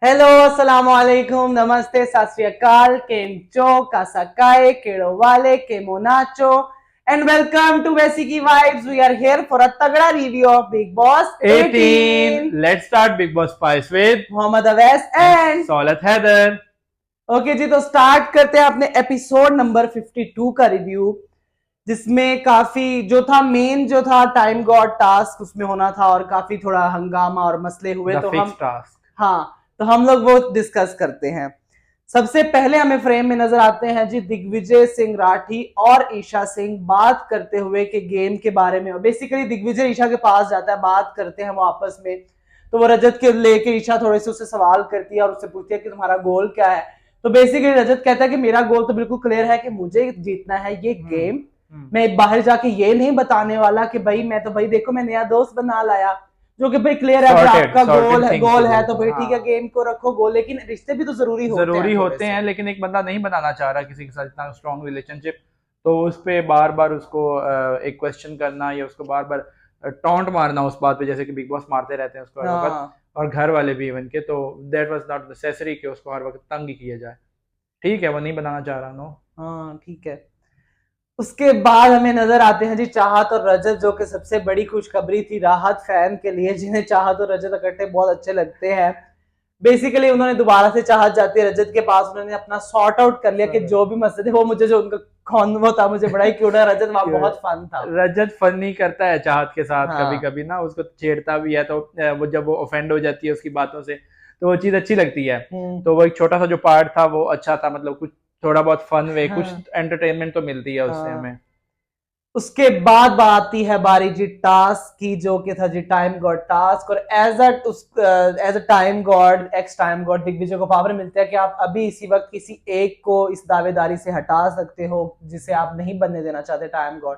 Hello अस्सलाम वालेकुम नमस्ते सत श्री अकाल केम चो कासाकाए केड़ो वाले केमो नाचो and welcome to Basiki vibes. We are here for a तगड़ा review of Big Boss 18। 18. Let's start Big Boss Spice with Mohammad Awais and Solat Heather. Okay ji, तो स्टार्ट करते हैं अपने एपिसोड नंबर 52 का रिव्यू, जिसमें काफी जो था मेन जो था टाइम गॉड टास्क उसमें होना था और काफी थोड़ा हंगामा और मसले हुए। The तो हम fixed task. हाँ, तो हम लोग वो डिस्कस करते हैं। सबसे पहले हमें फ्रेम में नजर आते हैं जी दिग्विजय सिंह राठी और ईशा सिंह बात करते हुए कि गेम के बारे में। बेसिकली दिग्विजय ईशा के पास जाता है, बात करते हैं वो आपस में। तो वो रजत के लेके ईशा थोड़े से उससे सवाल करती है और उससे पूछती है कि तुम्हारा गोल क्या है। तो बेसिकली रजत कहता है कि मेरा गोल तो बिल्कुल क्लियर है कि मुझे जीतना है ये गेम। मैं बाहर जाके ये नहीं बताने वाला कि भाई मैं तो भाई देखो मैं नया दोस्त बना लाया, जो कि भाई क्लियर है। अगर आपका गोल है तो भाई ठीक है, गेम को रखो गोल, लेकिन रिश्ते भी तो जरूरी होते हैं जरूरी थोड़े होते से। हैं, लेकिन एक बंदा नहीं बनाना चाह रहा किसी के साथ इतना स्ट्रॉन्ग रिलेशनशिप, तो उस पे बार बार उसको एक क्वेश्चन करना या उसको बार बार टॉन्ट मारना उस बात पे, जैसे कि बिग बॉस मारते रहते हैं उसको हर वक्त, हाँ और घर वाले भी इवन के। तो दैट वाज नॉट नेसेसरी कि उसको हर वक्त तंग ही किया जाए। ठीक है, वो नहीं बनाना चाह रहा। नो। हाँ ठीक है। उसके बाद हमें नजर आते हैं जी चाहत और रजत, जो कि सबसे बड़ी खुशखबरी थी राहत फैन के लिए, जिन्हें चाहत और रजत इकट्ठे बहुत अच्छे लगते हैं। बेसिकली उन्होंने दोबारा से चाहत जाती है रजत के पास, उन्होंने अपना सॉर्ट आउट कर लिया कि जो भी मसले थे वो मुझे जो उनका कौन वो था मुझे बड़ा ही क्यूट है। रजत वहां बहुत फन था। रजत फनी करता है चाहत के साथ, कभी हाँ कभी ना उसको छेड़ता भी है, तो वो जब वो ऑफेंड हो जाती है उसकी बातों से, तो वो चीज अच्छी लगती है। तो वो एक छोटा सा जो पार्ट था वो अच्छा था, मतलब कुछ थोड़ा बहुत फन वे, कुछ हाँ एंटरटेनमेंट तो मिलती है उससे हाँ। हमें। उसके बाद आती है बारी जी टास्क की, जो कि था जी टाइम गॉड टास्क। और as a time god, ex time god, Digvijay को पावर मिलता है कि आप अभी इसी वक्त किसी एक को इस दावेदारी से हटा सकते हो जिसे आप नहीं बनने देना चाहते टाइम गॉड।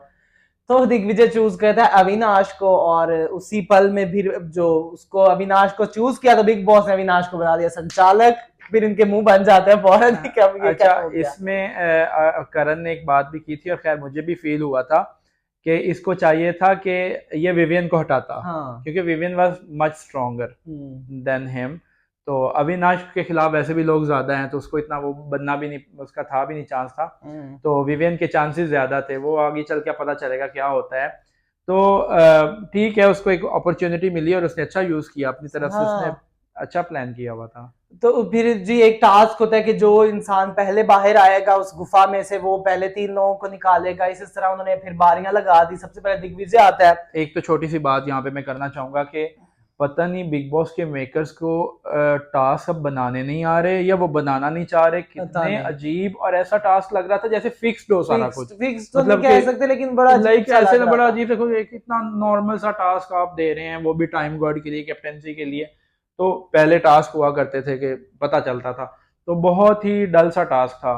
तो दिग्विजय चूज करता है अविनाश को, और उसी पल में भी जो उसको अविनाश को चूज किया तो बिग बॉस ने अविनाश को बना दिया संचालक। फिर इनके मुंह बन जाते हैं फौरन कि अब ये क्या अच्छा, हो गया। इसमें करण ने एक बात भी की थी, और खैर मुझे भी फील हुआ था कि इसको चाहिए था कि ये विवियन को हटाता, हाँ क्योंकि Vivian was much stronger hmm. Than him. तो अविनाश के खिलाफ वैसे भी लोग ज्यादा हैं, तो उसको इतना वो बनना भी नहीं, उसका था भी नहीं चांस था। हम्म। तो विवियन के चांसेस ज्यादा थे, वो आगे चल के पता चलेगा क्या होता है। तो ठीक है, उसको एक अपॉर्चुनिटी मिली और उसने अच्छा यूज किया अपनी तरफ से, उसने हाँ अच्छा प्लान किया हुआ था। तो फिर जी एक टास्क होता है कि जो इंसान पहले बाहर आएगा उस गुफा में से वो पहले 3 लोगों को निकालेगा। इस तरह उन्होंने फिर बारियां लगा दी। सबसे पहले दिग्विजय आता है। एक तो छोटी सी बात यहाँ पे मैं करना चाहूंगा कि पता नहीं बिग बॉस के मेकर्स को टास्क अब बनाने नहीं आ रहे या वो बनाना नहीं चाह रहे, पता कितने नहीं, अजीब और ऐसा टास्क लग रहा था जैसे फिक्स्ड हो सारा कुछ। फिक्स तो नहीं मतलब कह कि सकते, लेकिन बड़ा अजीब लाइक सा ऐसे लग ना, रहा बड़ा था। अजीब, देखो एक इतना नॉर्मल सा टास्क आप दे रहे हैं, वो भी टाइम गॉड के लिए, कैप्टेंसी के लिए। तो पहले टास्क हुआ करते थे कि पता चलता था, तो बहुत ही डल सा टास्क था,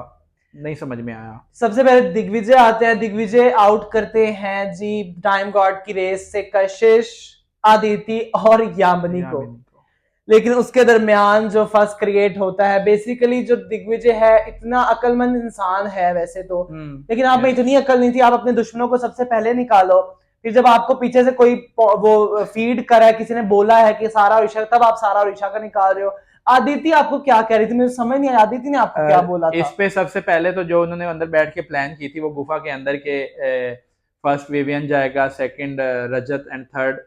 नहीं समझ में आया। सबसे पहले दिग्विजय आते हैं। दिग्विजय आउट करते हैं जी टाइम गॉड की रेस से कशिश, आदिति और यामिनी या को। भी नहीं को। लेकिन उसके दरमियान जो फर्स्ट क्रिएट होता है, बेसिकली जो दिग्विजय है इतना अक्लमंद इंसान है वैसे तो, लेकिन आप में यस। इतनी अकल नहीं थी। आप अपने दुश्मनों को सबसे पहले निकालो, फिर जब आपको पीछे से कोई वो फीड करा है, किसी ने बोला है कि सारा और ईशा, तब आप सारा और ईशा का निकाल रहे हो। आदिति आपको क्या कह रही थी, मुझे समझ नहीं आया आदिति ने आपको क्या बोला था। इस पे सबसे पहले तो जो उन्होंने अंदर बैठ के प्लान की थी, वो गुफा के अंदर के फर्स्ट विवियन जाएगा, सेकंड रजत, एंड थर्ड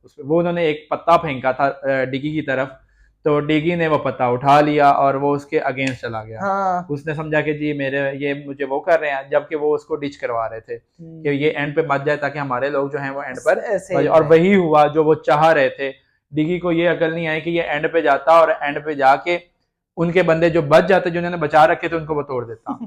उसमें वो उन्होंने एक पत्ता फेंका था डिगी की तरफ। तो डिगी ने वो पत्ता उठा लिया और वो उसके अगेंस्ट चला गया। हाँ उसने समझा कि जी मेरे ये मुझे वो कर रहे हैं, जबकि वो उसको डिच करवा रहे थे कि ये एंड पे मत जाए ताकि हमारे लोग जो हैं वो एंड पर सेव और है। वही हुआ जो वो चाह रहे थे। डिगी को ये अकल नहीं आई कि ये एंड पे जाता और एंड पे जाके उनके बंदे जो बच जाते, जो उन्होंने बचा रखे थे, उनको वो तोड़ देता।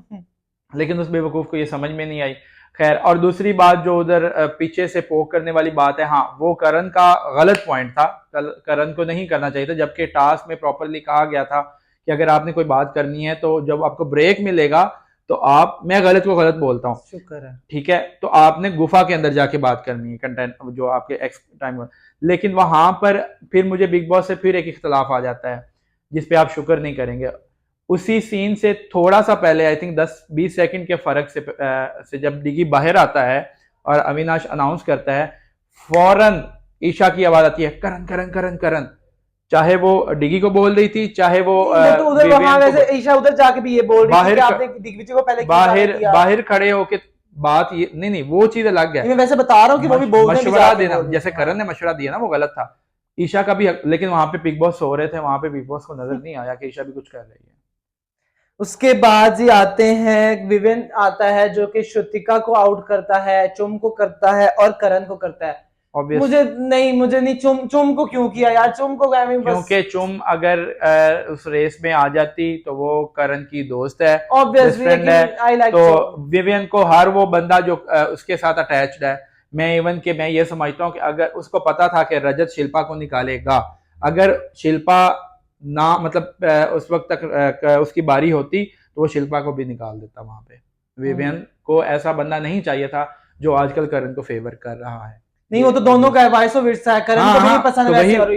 लेकिन उस बेवकूफ को ये समझ में नहीं आई। खैर, और दूसरी बात जो उधर पीछे से पोक करने वाली बात है, हाँ वो करण का गलत पॉइंट था। करण को नहीं करना चाहिए था, जबकि टास्क में प्रॉपरली कहा गया था कि अगर आपने कोई बात करनी है तो जब आपको ब्रेक मिलेगा तो आप, मैं गलत को गलत बोलता हूँ, शुक्र है। ठीक है, तो आपने गुफा के अंदर जाके बात करनी है, कंटेंट जो आपके एक्स टाइम। लेकिन वहां पर फिर मुझे बिग बॉस से फिर एक इख्तलाफ आ जाता है, जिसपे आप शुक्र नहीं करेंगे। उसी सीन से थोड़ा सा पहले, आई थिंक 10-20 सेकंड के फर्क से जब डिगी बाहर आता है और अविनाश अनाउंस करता है, फौरन ईशा की आवाज आती है, करण करण करण करण। चाहे वो डिगी को बोल रही थी, चाहे वो तो उधर वहां वैसे ईशा उधर जाके भी ये बोल रही थी कि आपने दिग्विजय को पहले बाहर खड़े होके बात ये नहीं वो चीज अलग है। मैं वैसे बता रहा हूँ कि वो भी मशवरा देना, जैसे करण ने मशवरा दिया ना वो गलत था, ईशा का भी, लेकिन वहां पे बिग बॉस सो रहे थे, वहां पे बिग बॉस को नजर नहीं आया कि ईशा भी कुछ कर रही है। उसके बाद जी आते हैं, विवेन आता है जो कि श्रुतिका को आउट करता है, चुम को करता है और करण को करता है। मुझे नहीं चुम को क्यों किया यार, चुम को क्योंकि चुम अगर उस रेस में आ जाती तो वो करण की दोस्त है, बेस्ट फ्रेंड है, तो विवियन को हर वो बंदा जो उसके साथ अटैच्ड है, मैं ये समझता हूँ कि अगर उसको पता था कि रजत शिल्पा को निकालेगा, अगर शिल्पा ना मतलब उस वक्त तक उसकी बारी होती तो वो शिल्पा को भी निकाल देता वहां पे। विवियन को ऐसा बंदा नहीं चाहिए था जो आजकल करण को फेवर कर रहा है। नहीं वो तो दोनों का वाइस वर्सा है, करण को भी नहीं पसंद है वैसे, और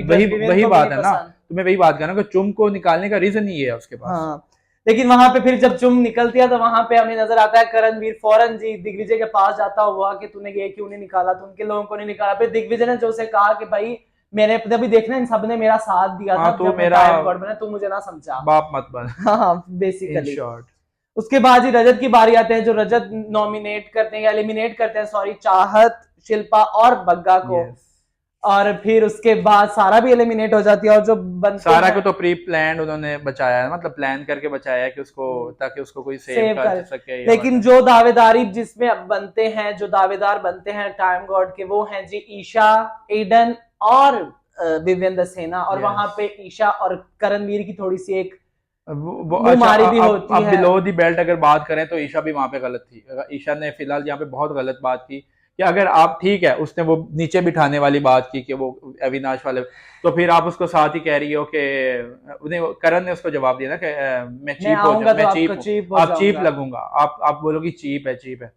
वही बात है ना, तो मैं वही बात कर रहा हूँ कि चुम को निकालने का रीजन ही है उसके पास। हाँ, लेकिन वहां पे फिर जब चुम निकलती है तो वहां पे हमें नजर आता है करणवीर फौरन जी दिग्विजय के पास जाता हुआ कि तूने ये क्यों नहीं निकाला, तुम उनके लोगों को नहीं निकाला। फिर दिग्विजय ने जो से कहा कि भाई मैंने अभी देखना इन सब ने मेरा साथ दिया था, तो मेरा बना, तू मुझे ना समझा, बाप मत बन। हाँ बेसिकली। उसके बाद ही रजत की बारी आते हैं, जो रजत नॉमिनेट करते हैं या एलिमिनेट करते हैं सॉरी, चाहत, शिल्पा और बग्गा को। और फिर उसके बाद सारा भी एलिमिनेट हो जाती है, और जो सारा को तो प्री प्लान उन्होंने बचाया है, मतलब प्लान करके बचाया है कि उसको, ताकि उसको कोई सेव कर सके। लेकिन जो दावेदारी जिसमें अब बनते हैं, जो दावेदार बनते हैं टाइम गॉड के, वो हैं जी ईशा, एडन और विवियन दसेना। और वहां पे ईशा और करणवीर की थोड़ी सी एक वो अच्छा, भी होती है। अब बिलो दी बेल्ट अगर बात करें तो ईशा भी वहां पे गलत थी। ईशा ने फिलहाल यहाँ पे बहुत गलत बात की कि अगर आप, ठीक है उसने वो नीचे बिठाने वाली बात की कि वो अविनाश वाले, तो फिर आप उसको साथ ही कह रही हो कि करण ने उसको जवाब दिया ना कि मैं चीप हो जाऊंगा, मैं चीप, आप चीप लगूंगा, आप बोलोगी चीप है, चीप है,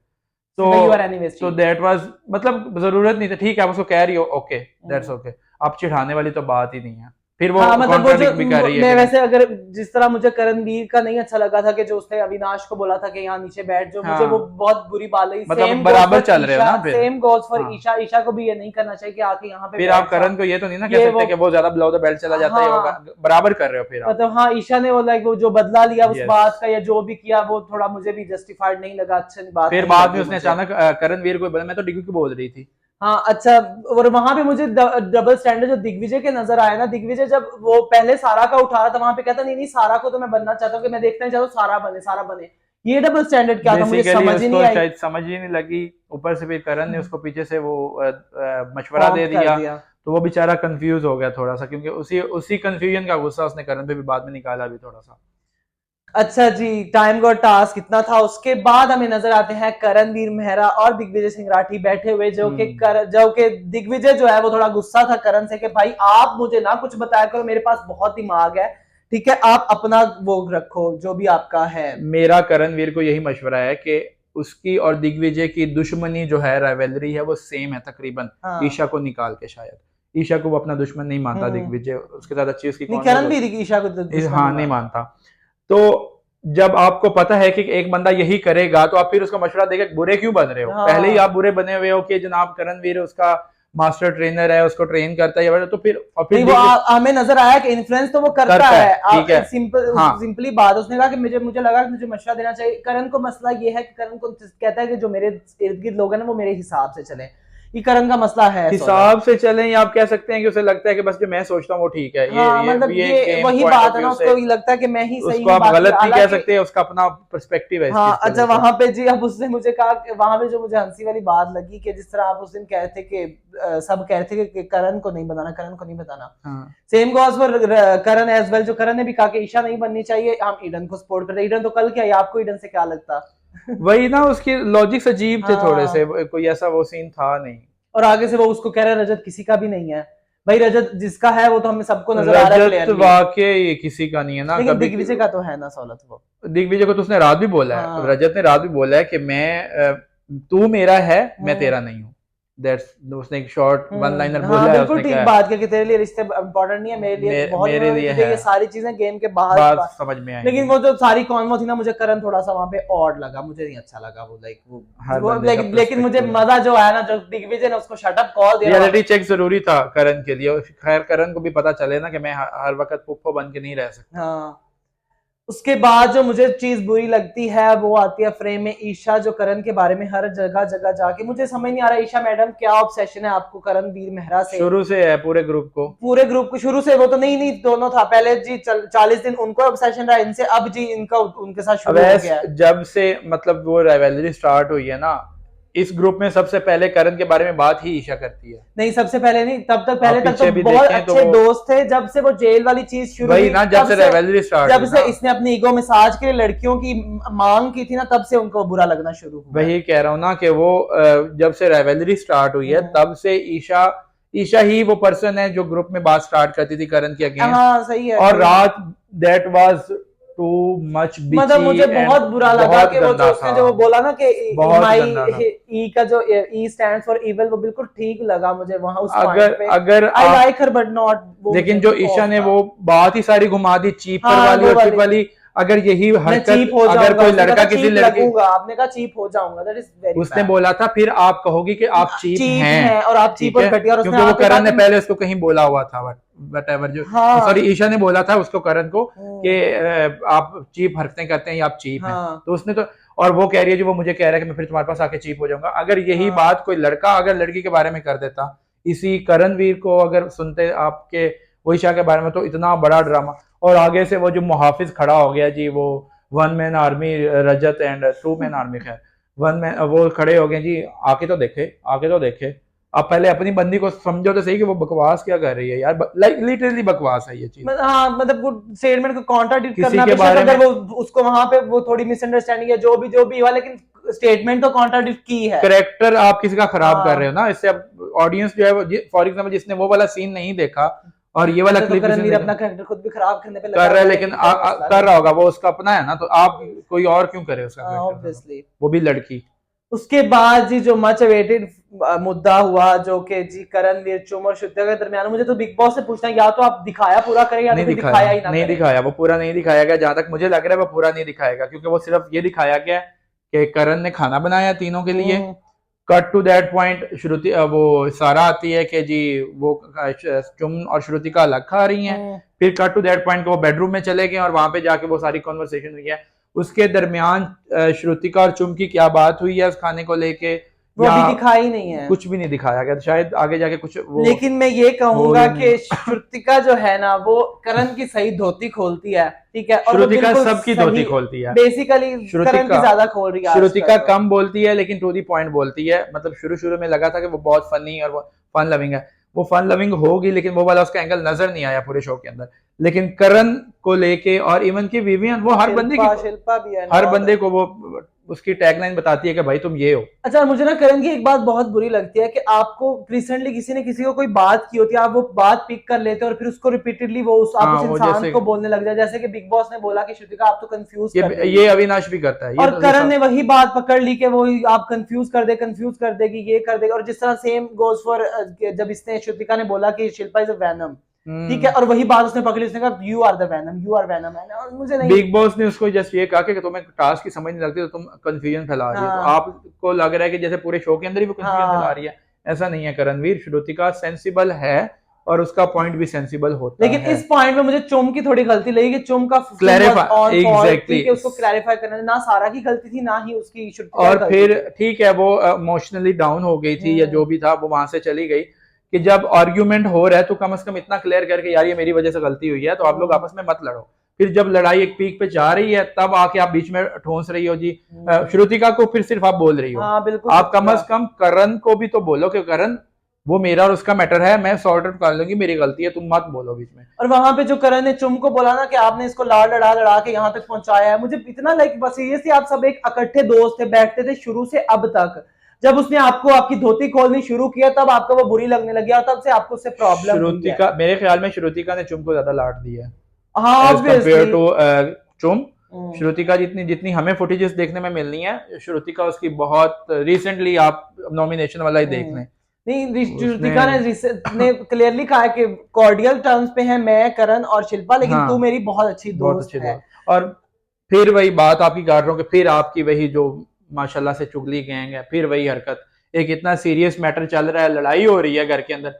तो दैट वाज, मतलब जरूरत नहीं था, ठीक है आप उसको कह रही हो, ओके दैट्स ओके, आप चिढ़ाने वाली तो बात ही नहीं है। फिर वो मतलब वो जो भी कर रही है। मैं वैसे अगर जिस तरह मुझे करणवीर का नहीं अच्छा लगा था कि जो उसने अविनाश को बोला था कि यहाँ नीचे बैठ, जो मुझे वो बहुत बुरी बात लगी। मतलब बराबर चल रहे हो ना, फिर सेम गोज फॉर ईशा। ईशा को भी ये नहीं करना चाहिए कि आके यहाँ पे, फिर आप करण को ये तो नहीं ना कह सकते कि वो ज्यादा बिलो द बेल्ट चला जाता है, बराबर कर रहे हो फिर मतलब। हाँ, ईशा ने वो लाइक वो जो बदला लिया उस बात का या जो भी किया, वो थोड़ा मुझे भी जस्टिफाइड नहीं लगा, अच्छी बात। फिर बाद में उसने अचानक करणवीर को बोला, मैं तो डिग्गी को बोल रही थी। हाँ अच्छा, और वहां पे मुझे डबल स्टैंडर्ड जो दिग्विजय के नजर आया ना, दिग्विजय जब वो पहले सारा का उठा रहा था, वहां पे कहता नहीं सारा को तो मैं बनना चाहता हूँ, कि मैं देखना चाहता हूँ सारा बने। ये डबल स्टैंडर्ड क्या था, मुझे समझ ही नहीं आई। शायद समझ ही नहीं लगी, ऊपर से फिर करण ने उसको पीछे से वो मशवरा दे दिया, तो वो बेचारा कंफ्यूज हो गया थोड़ा सा, क्योंकि उसी कंफ्यूजन का गुस्सा उसने करण पे भी बाद में निकाला भी थोड़ा सा। अच्छा जी, टाइम गॉड टास्क कितना था। उसके बाद हमें नजर आते हैं करणवीर मेहरा और दिग्विजय सिंह राठी बैठे हुए, जो कि दिग्विजय जो है वो थोड़ा गुस्सा था करण से कि भाई आप मुझे ना कुछ बताया करो, मेरे पास बहुत दिमाग है, ठीक है आप अपना वो रखो जो भी आपका है। मेरा करणवीर को यही मशवरा है कि उसकी और दिग्विजय की दुश्मनी जो है, राइवलरी है, वो सेम है तकरीबन। हाँ। ईशा को निकाल के, शायद ईशा को वो अपना दुश्मन नहीं मानता दिग्विजय, उसके साथ अच्छी उसकी करणवीर ईशा को हाँ नहीं मानता। तो जब आपको पता है कि एक बंदा यही करेगा, तो आप फिर उसका मशवरा देकर बुरे क्यों बन रहे हो? हाँ। पहले ही आप बुरे बने हुए हो कि जनाब करणवीर उसका मास्टर ट्रेनर है, उसको ट्रेन करता है, तो फिर हमें नजर आया कि इन्फ्लुएंस तो वो करता है। सिंपली बात उसने कहा कि मुझे लगा कि मुझे मशवरा देना चाहिए। करण को मसला ये है कि करण को कहता है कि जो मेरे इर्द गिर्द लोग हैं ना वो मेरे हिसाब से चले, ये करण का मसला है, हिसाब से चलें, या आप कह सकते हैं कि उसे लगता है कि बस जो मैं सोचता हूँ वो ठीक है। हाँ, मतलब ये वही बात है ना, उसको लगता है कि मैं ही सही हूं, आप गलत नहीं कह सकते, उसका अपना पर्सपेक्टिव है। हाँ अच्छा, वहां पे जी अब उसने मुझे कहा, वहां पे जो मुझे हंसी वाली बात लगी कि जिस तरह आप उस दिन कह रहे थे कि सब कह रहे थे कि करण को नहीं बताना, same goes for Karan as well. जो करण ने भी कहा कि ईशा नहीं बननी चाहिए, हम ईडन को सपोर्ट करते। ईडन तो कल क्या, आपको ईडन से क्या लगता? वही ना, उसकी लॉजिक्स अजीब थे थोड़े से, कोई ऐसा वो सीन था नहीं। और आगे से वो उसको कह रहा है रजत किसी का भी नहीं है। भाई रजत जिसका है वो तो हमें सबको नजर आ रहा है, रजत वाकई किसी का नहीं है ना। दिग्विजय का तो है ना सौलत, वो दिग्विजय को तो उसने रात भी बोला है, रजत ने रात भी बोला है कि मैं तू मेरा है, मैं तेरा नहीं हूँ। दैट्स उसने एक शॉर्ट वन लाइनर हाँ बोला है, बिल्कुल उसने ठीक क्या बात कि तेरे लिए रिश्ते इम्पोर्टेंट नहीं है, मेरे लिए बहुत मेरे लिए तुझे है, ये सारी चीजें गेम के बात बाद समझ में आई। लेकिन वो जो सारी कॉन्वो थी ना, मुझे करण थोड़ा सा वहां पे ऑड लगा, मुझे नहीं अच्छा लगा वो लाइक हर वो बंदे का लेकिन मुझे पर्सपेक्टिव है। मजा जो आया ना, जो दिग्विजय ने उसको शटअप कॉल दिया रियलिटी चेक जरूरी था करण के लिए, खैर करण को भी पता चले ना कि मैं हर वक्त पुप्पो बन के नहीं रह सकता। हाँ। उसके बाद जो मुझे चीज बुरी लगती है वो आती है फ्रेम में ईशा, जो करण के बारे में हर जगह जगह जाके, मुझे समझ नहीं आ रहा ईशा मैडम क्या ऑब्सेशन है आपको करण वीर मेहरा से। शुरू से है पूरे ग्रुप को, पूरे ग्रुप को शुरू से, वो तो नहीं दोनों था पहले जी, 40 दिन उनको ऑब्सेशन रहा इनसे, अब जी इनका उनके साथ शुरू हो गया है। जब से मतलब वो राइवलरी स्टार्ट हुई है ना, इस ग्रुप में सबसे पहले करण के बारे में बात ही ईशा करती है। नहीं सबसे पहले नहीं, तब तक पहले तक पीछे तो भी बहुत देखें तो अच्छे दोस्त थे, जब से वो जेल वाली चीज शुरू वही हुई ना, जब से राइवलरी स्टार्ट जब हुई से ना, इसने अपनी ईगो मसाज के लिए लड़कियों की मांग की थी ना, तब से उनको बुरा लगना शुरू हुआ। वही कह रहा हूँ ना कि वो जब से राइवलरी स्टार्ट हुई है तब से ईशा ईशा ही वो पर्सन है जो ग्रुप में बात स्टार्ट करती थी करण के अगेंस्ट। हाँ सही है। और रात दैट वाज टू मच बिची, मतलब मुझे बहुत बुरा लगा कि वो जो उसने जो वो बोला ना कि बहुत ई का जो ई स्टैंड्स फॉर इविल, वो बिल्कुल ठीक लगा मुझे वहां उस अगर पॉइंट पे। अगर I like her but not, लेकिन जो ईशा ने वो बात ही सारी घुमा दी चीपर हाँ, वाली और चीप वाली, अगर यही हरकत अगर कोई लड़का किसी लड़की, आपने कहा चीप हो जाऊंगा, दैट इज वेरी उसने बोला था फिर आप कहोगी कि आप चीप हैं और आप चीप और घटिया, और क्योंकि वो करण ने पहले उसको कहीं बोला हुआ था, वट एवर जो सॉरी ईशा ने बोला था उसको करण को कि आप चीप हरकतें करते हैं या आप चीप हैं, तो उसने तो, और वो कह रही है जो वो मुझे कह रहा है कि मैं फिर तुम्हारे पास आके चीप हो जाऊंगा। अगर यही बात कोई लड़का अगर लड़की के बारे में कर देता, इसी करणवीर को अगर सुनते आपके वो ईशा के बारे में, तो इतना बड़ा ड्रामा। और आगे से वो जो मुहाफिज खड़ा हो गया जी, वो one man army Rajat and two man army, खैर वन मैन, वो खड़े हो गए जी, आके तो देखे आके तो देखे। अब पहले अपनी बंदी को समझो तो सही कि वो बकवास क्या कर रही है यार, लाइक लिटरली बकवास है ये चीज। हाँ मतलब स्टेटमेंट को कॉन्ट्राडिक्ट करना के बारे अगर वो उसको वहां पे वो थोड़ी मिसअंडरस्टैंडिंग है जो भी हुआ, लेकिन स्टेटमेंट तो कॉन्ट्राडिक्ट की है। करेक्टर आप किसी का खराब कर रहे हो ना, इससे अब ऑडियंस जो है वो, फॉर एग्जांपल जिसने वो वाला सीन नहीं देखा और ये वाला क्लिप करणवीर अपना कैरेक्टर खुद भी खराब करने पे कर रहा है, लेकिन कर रहा होगा वो उसका अपना है ना, तो आप कोई और क्यों करे उसका, ऑब्वियसली वो भी लड़की। उसके बाद जी जो मच अवेटेड मुद्दा हुआ जो कि जी करणवीर चुम और श्रुतिका के दरमियान, मुझे तो बिग बॉस से पूछना है या तो आप दिखाया पूरा करें या तो फिर दिखाया ही ना नहीं दिखाया, वो पूरा नहीं दिखाया गया, जहां तक मुझे लग रहा है वो पूरा नहीं दिखाएगा, क्योंकि वो सिर्फ ये दिखाया गया कि करण ने खाना बनाया तीनों के लिए, कट टू दैट पॉइंट श्रुति वो सारा आती है कि जी वो चुम और श्रुतिका अलग खा रही हैं, फिर कट टू दैट पॉइंट वो बेडरूम में चले गए और वहां पे जाके वो सारी कॉन्वर्सेशन हुई है। उसके दरमियान श्रुतिका और चुम की क्या बात हुई है उस खाने को लेके, वो भी दिखाई नहीं है, कुछ भी नहीं दिखाया गया, शायद आगे जाके कुछ वो। लेकिन मैं ये कहूंगा कि श्रुतिका जो है ना वो करण की सही धोती खोलती है, ठीक है, और श्रुतिका सबकी धोती खोलती है बेसिकली, करण की ज्यादा खोल रही है। श्रुतिका कम बोलती है लेकिन टू दी पॉइंट बोलती है, मतलब शुरू में लगा था कि वो बहुत फनी और फन लविंग है, वो फन लविंग होगी लेकिन वो वाला उसका एंगल नजर नहीं आया पूरे शो के अंदर। लेकिन करण को लेके और इवन की विवियन, वो हर बंदे की, शिल्पा भी है, हर बंदे को वो उसकी टैगलाइन बताती है कि भाई तुम ये हो। अच्छा, मुझे ना करण की एक बात बहुत बुरी लगती है कि आपको रिसेंटली किसी ने किसी को कोई बात की होती है, आप वो बात पिक कर लेते हो और फिर उसको रिपीटेडली वो उस इंसान को बोलने लग जाए, जैसे कि बिग बॉस ने बोला कि श्रुतिका आप तो कंफ्यूज ये अविनाश भी करता है, और करण ने वही बात पकड़ ली कि वो आप कंफ्यूज कर देगी ये कर देगी, और जिस तरह सेम गोज फॉर जब इसने श्रुतिका ने बोला कि शिल्पा इज अ वैनम, ठीक है, और वही बात उसने पकड़ी, उसने कहा you are the venom, you are venom, और मुझे नहीं, बिग बॉस ने उसको जस्ट ये कहा कि तुम्हें टास्क की समझ नहीं लगती तो तुम कंफ्यूजन फैला रही हो, तो आपको लग रहा है कि जैसे पूरे शो के अंदर ही वो कंफ्यूजन फैला रही है, ऐसा नहीं है। करणवीर श्रुतिका सेंसिबल है और उसका पॉइंट भी सेंसिबल होता है, लेकिन इस पॉइंट में मुझे चुम की थोड़ी गलती लगी कि चुम का क्लैरिफाई एग्जैक्टली उसको क्लैरिफाई करना, ना सारा की गलती थी ना ही उसकी, और फिर ठीक है वो इमोशनली डाउन हो गई थी या जो भी था वो वहां से चली गई, कि जब आर्ग्यूमेंट हो रहा है तो कम से कम इतना क्लियर करके यार ये मेरी वजह से गलती हुई है तो आप लोग आपस में मत लड़ो। फिर जब लड़ाई एक पीक पे जा रही है तब आके आप बीच में ठोंस रही हो जी श्रुतिका को, फिर सिर्फ आप बोल रही हो। बिल्कुल, आप कम से कम करण को भी तो बोलो कि करण वो मेरा और उसका मैटर है, मैं सॉर्ट आउट कर लूंगी, मेरी गलती है, तुम मत बोलो बीच में। और वहां पे जो करण ने चुम को बोला ना कि आपने इसको लड़ा के यहाँ तक पहुंचाया है, मुझे इतना लाइक बस सीरियसली आप सब एक इकट्ठे दोस्त थे, बैठते थे शुरू से अब तक, जब उसने आपको आपकी धोती खोलनी शुरू किया तब आपको वो बुरी लगने लगी और तब से आपको उससे प्रॉब्लम श्रुतिका, मेरे ख्याल में श्रुतिका ने चुम को ज्यादा लाड दिया है, हाँ, कंपेयर टू चुम। श्रुतिका जितनी हमें फुटेजेस देखने में मिलनी है, श्रुतिका उसकी बहुत रिसेंटली आप नॉमिनेशन वाला ही देख लें, नहीं, ज्योतिका ने क्लियरली कहा है कि कॉर्डियल टर्म्स पे है मैं, करण और शिल्पा, लेकिन हाँ, तू मेरी बहुत अच्छी दोस्त है। और फिर वही बात आपकी कर रहा हूँ कि फिर आपकी वही जो माशाल्लाह से चुगली गैंग है, फिर वही हरकत, एक इतना सीरियस मैटर चल रहा है, लड़ाई हो रही है घर के अंदर,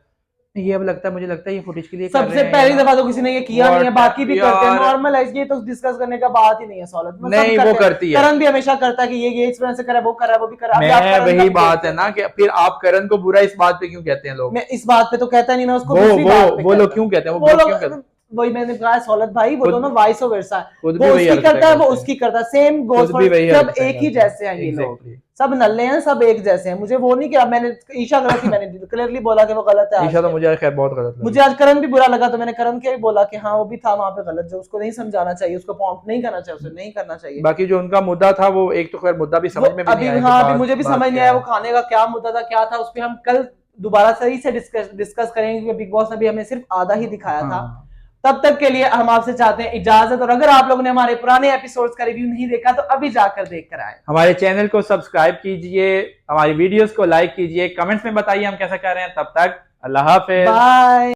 ये अब लगता है, मुझे लगता है ये फुटेज के लिए कर सबसे रहे हैं पहली यार। दफा तो किसी ने ये किया नहीं है, बाकी भी करते हैं, यार नॉर्मल है, ये तो डिस्कस करने का बात ही नहीं है सौलत में, नहीं, सब वो करते हैं। करती है, करण भी हमेशा करता है कि ये इस वजह से कर रहा है, वो कर रहा है, वो भी कर रहा है। अभी आप मैं करण का वही भी बात देखते है हैं। ना कि फिर आप करण को बुरा इस बात पे क्यों कहते हैं लोग? मैं इस बात पे तो कहता नहीं, मैं उसको वो दूसरी बात पे वो लोग कहता क्यों कहते हैं, वो वो बुरा क्यों लोग, कहते हैं? वही मैंने कहा सौलत भाई, वो खुद दोनों वाइस वर्सा है, खुद वो भी वही उसकी हरकतें करता है, वो करते हैं, उसकी करता है, सेम गोज खुद फॉर, भी वही सब हरकतें एक ही करते हैं, जैसे हैं ये लोग, एग्जैक्टली। सब नल्ले हैं, सब एक जैसे हैं। मुझे वो नहीं किया मैंने, ईशा गलत थी, मैंने क्लियरली बोला कि वो गलत है। ईशा तो मुझे खैर बहुत गलत लगी। मुझे आज करण भी बुरा लगा, तो मैंने करण के भी बोला कि हाँ वो भी था वहां पे गलत, जो उसको नहीं समझाना चाहिए, उसको पॉइंट नहीं करना चाहिए, उसे नहीं करना चाहिए। बाकी जो उनका मुद्दा था, वो एक तो खैर मुद्दा भी समझ में भी अभी नहीं आया हाँ, कि अभी बात मुझे भी बात समझ नहीं क्या आया वो है। खाने का क्या मुद्दा था, क्या था, उस पर हम कल दोबारा सही से डिस्कस करेंगे, क्योंकि बिग बॉस ने भी हमें सिर्फ आधा ही दिखाया था। हाँ, तब तक के लिए हम आपसे चाहते हैं इजाजत, और अगर आप लोगों ने हमारे पुराने एपिसोड्स का रिव्यू नहीं देखा तो अभी जाकर देख कर आए। हमारे चैनल को सब्सक्राइब कीजिए, हमारी वीडियोस को लाइक कीजिए, कमेंट्स में बताइए हम कैसा कर रहे हैं। तब तक अल्लाह हाफिज। बाय।